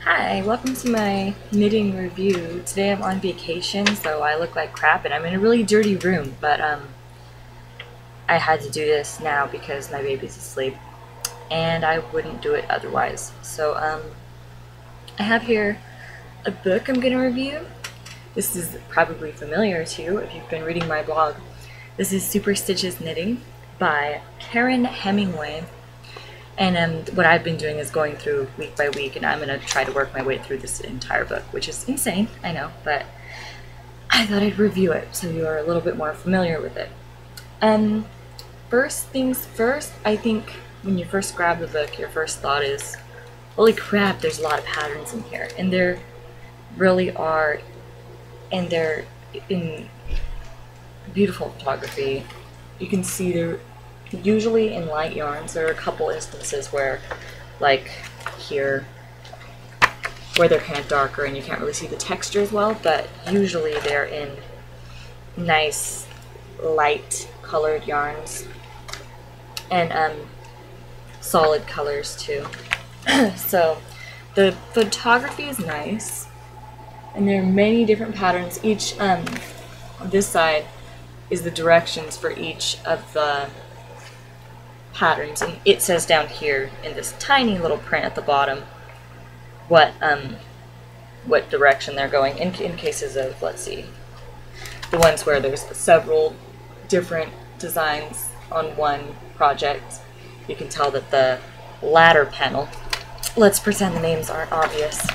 Hi, welcome to my knitting review. Today I'm on vacation, so I look like crap and I'm in a really dirty room, but I had to do this now because my baby's asleep and I wouldn't do it otherwise. So I have here a book I'm going to review. This is probably familiar to you if you've been reading my blog. This is Super Stitches Knitting by Karen Hemingway. And what I've been doing is going through week by week, and I'm going to try to work my way through this entire book, which is insane, I know, but I thought I'd review it so you are a little bit more familiar with it. First things first, I think when you first grab the book, your first thought is, holy crap, there's a lot of patterns in here. And there really are, and they're in beautiful photography. You can see they're usually in light yarns. There are a couple instances where, like here, where they're kind of darker and you can't really see the texture as well, but usually they're in nice light colored yarns and solid colors too. So the photography is nice and there are many different patterns. Each on this side is the directions for each of the patterns, and it says down here in this tiny little print at the bottom what direction they're going in cases of, let's see, the ones where there's several different designs on one project. You can tell that the ladder panel, let's pretend the names aren't obvious,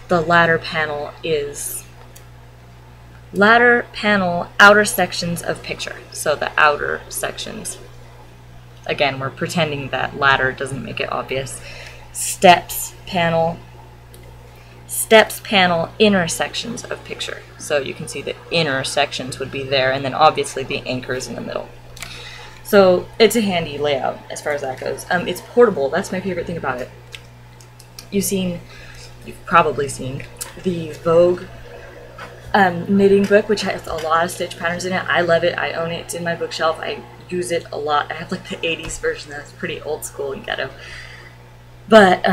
the ladder panel is ladder panel outer sections of picture. So the outer sections, again, we're pretending that ladder doesn't make it obvious. Steps panel, inner sections of picture. So you can see the inner sections would be there, and then obviously the anchors in the middle. So it's a handy layout as far as that goes. It's portable. That's my favorite thing about it. You've probably seen the Vogue knitting book, which has a lot of stitch patterns in it. I love it. I own it. It's in my bookshelf. I use it a lot. I have like the 80s version that's pretty old school and ghetto, but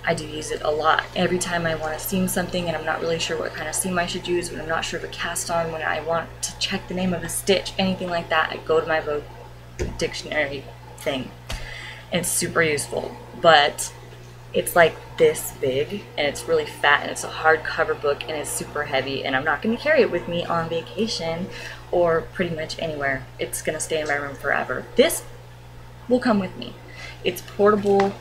I do use it a lot. Every time I want to seam something and I'm not really sure what kind of seam I should use, when I'm not sure of a cast on, when I want to check the name of a stitch, anything like that, I go to my Vogue dictionary thing. And it's super useful, but it's like this big and it's really fat and it's a hardcover book and it's super heavy, and I'm not going to carry it with me on vacation or pretty much anywhere. It's going to stay in my room forever. This will come with me. It's portable,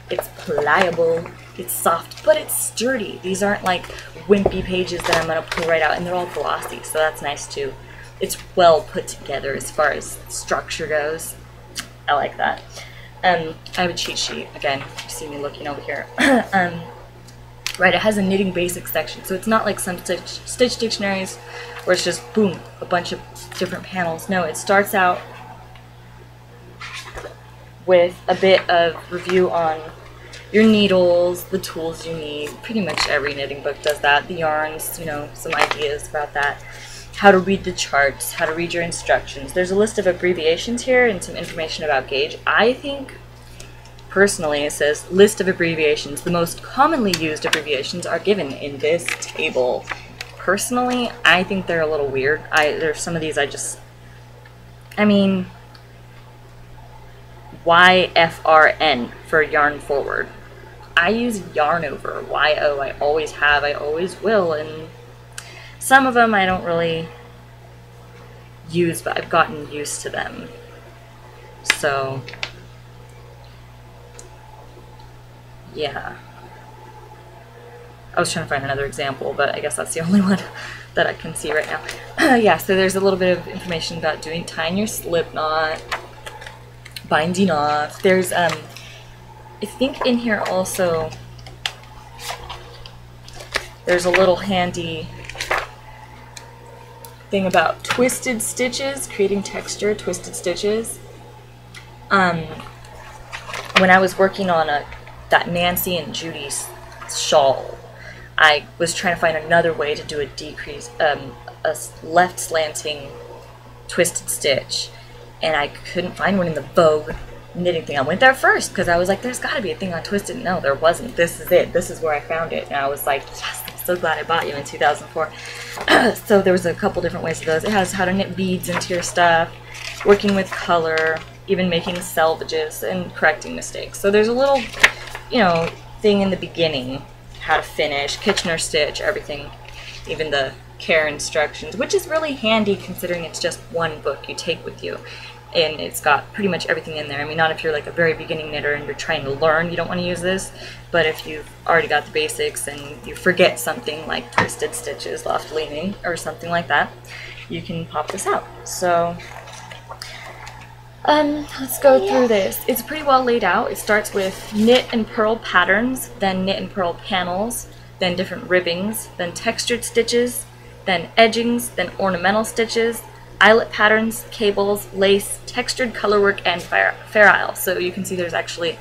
it's pliable, it's soft, but it's sturdy. These aren't like wimpy pages that I'm going to pull right out, and they're all glossy, so that's nice too. It's well put together as far as structure goes. I like that. I have a cheat sheet, again, you see me looking over here. Right, it has a knitting basics section, so it's not like some stitch dictionaries where it's just, boom, a bunch of different panels. No, it starts out with a bit of review on your needles, the tools you need. Pretty much every knitting book does that. The yarns, you know, some ideas about that. How to read the charts, how to read your instructions. There's a list of abbreviations here and some information about gauge. I think, personally, it says list of abbreviations. The most commonly used abbreviations are given in this table. Personally, I think they're a little weird. There's some of these I mean, YFRN for yarn forward. I use yarn over, YO. I always have, I always will, and some of them I don't really use, but I've gotten used to them. So, yeah. I was trying to find another example, but I guess that's the only one that I can see right now. Yeah, so there's a little bit of information about tying your slip knot, binding off. There's, I think in here also, there's a little handy thing about twisted stitches, creating texture, twisted stitches. When I was working on that Nancy and Judy's shawl, I was trying to find another way to do a left slanting twisted stitch, and I couldn't find one in the Vogue knitting thing. I went there first because I was like, there's got to be a thing on Twisted. No, there wasn't. This is it. This is where I found it. And I was like, yes, I'm so glad I bought you in 2004. So there was a couple different ways of those. It has how to knit beads into your stuff, working with color, even making selvages and correcting mistakes. So there's a little, you know, thing in the beginning, how to finish, Kitchener stitch, everything, even the care instructions, which is really handy considering it's just one book you take with you. And it's got pretty much everything in there. I mean, not if you're like a very beginning knitter and you're trying to learn, you don't want to use this. But if you've already got the basics and you forget something like twisted stitches, left leaning, or something like that, you can pop this out. So, let's go through this. It's pretty well laid out. It starts with knit and purl patterns, then knit and purl panels, then different ribbings, then textured stitches, then edgings, then ornamental stitches, eyelet patterns, cables, lace, textured colorwork, and fair isle. So you can see there's actually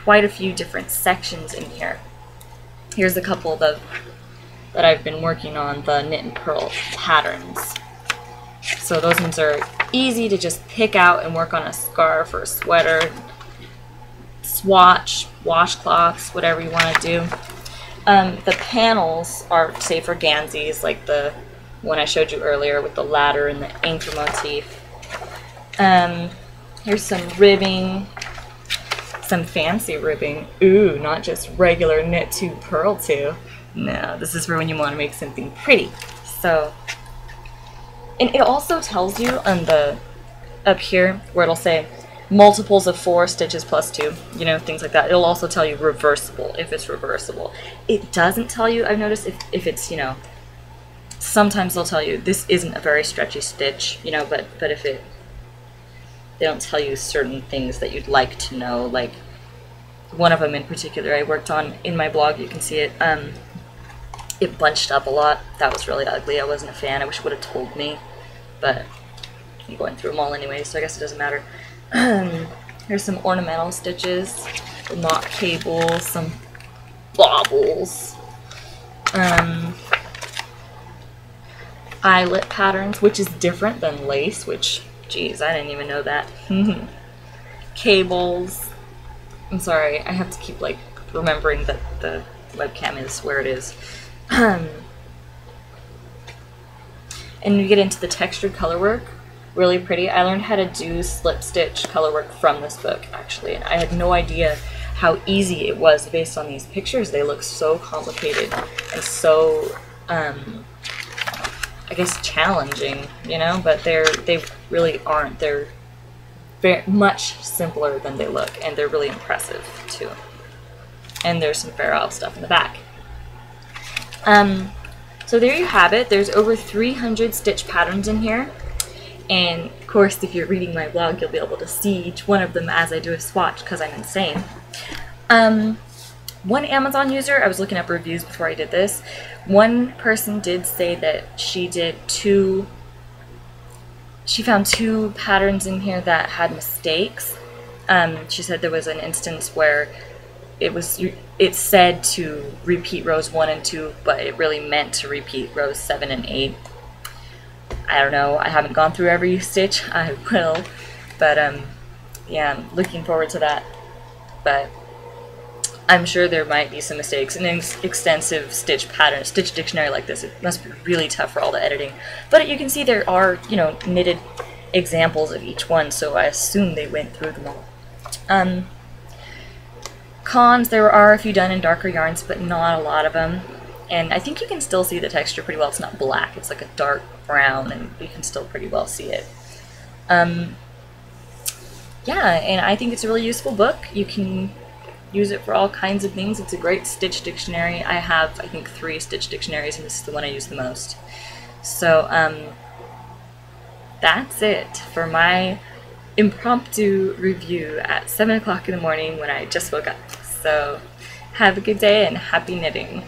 quite a few different sections in here. Here's a couple that I've been working on, the knit and purl patterns. So those ones are easy to just pick out and work on a scarf or a sweater, swatch, washcloths, whatever you want to do. The panels are, say, for Gansies, like the one I showed you earlier with the ladder and the anchor motif. Here's some ribbing, some fancy ribbing. Ooh, not just regular knit to purl to. No, this is for when you want to make something pretty. So, and it also tells you on the, up here, where it'll say multiples of 4 stitches plus 2, you know, things like that. It'll also tell you reversible, if it's reversible. It doesn't tell you, I've noticed, if it's, you know, sometimes they'll tell you this isn't a very stretchy stitch, you know, but if it, they don't tell you certain things that you'd like to know, like one of them in particular I worked on in my blog, you can see it, it bunched up a lot. That was really ugly. I wasn't a fan. I wish it would have told me, but I'm going through them all anyway, so I guess it doesn't matter. Here's some ornamental stitches, the knot cables, some baubles, eyelet patterns, which is different than lace, which, geez, I didn't even know that. Cables. I'm sorry, I have to keep like remembering that the webcam is where it is. And you get into the textured color work, really pretty. I learned how to do slip stitch color work from this book, actually, and I had no idea how easy it was based on these pictures. They look so complicated and so I guess challenging, you know, but they really aren't. They're very much simpler than they look, and they're really impressive too. And there's some Fair Isle stuff in the back. So there you have it. There's over 300 stitch patterns in here, and of course if you're reading my blog you'll be able to see each one of them as I do a swatch because I'm insane. One Amazon user, I was looking up reviews before I did this, one person did say that she found 2 patterns in here that had mistakes. She said there was an instance where it said to repeat rows 1 and 2, but it really meant to repeat rows 7 and 8. I don't know, I haven't gone through every stitch. I will, but yeah, I'm looking forward to that. But I'm sure there might be some mistakes. In an extensive stitch dictionary like this, it must be really tough for all the editing. But you can see there are, you know, knitted examples of each one, so I assume they went through them all. Cons, there are a few done in darker yarns, but not a lot of them. And I think you can still see the texture pretty well. It's not black, it's like a dark brown, and you can still pretty well see it. Yeah, and I think it's a really useful book. You can use it for all kinds of things. It's a great stitch dictionary. I have, I think, 3 stitch dictionaries, and this is the one I use the most. So, that's it for my impromptu review at 7 o'clock in the morning when I just woke up. So, have a good day and happy knitting.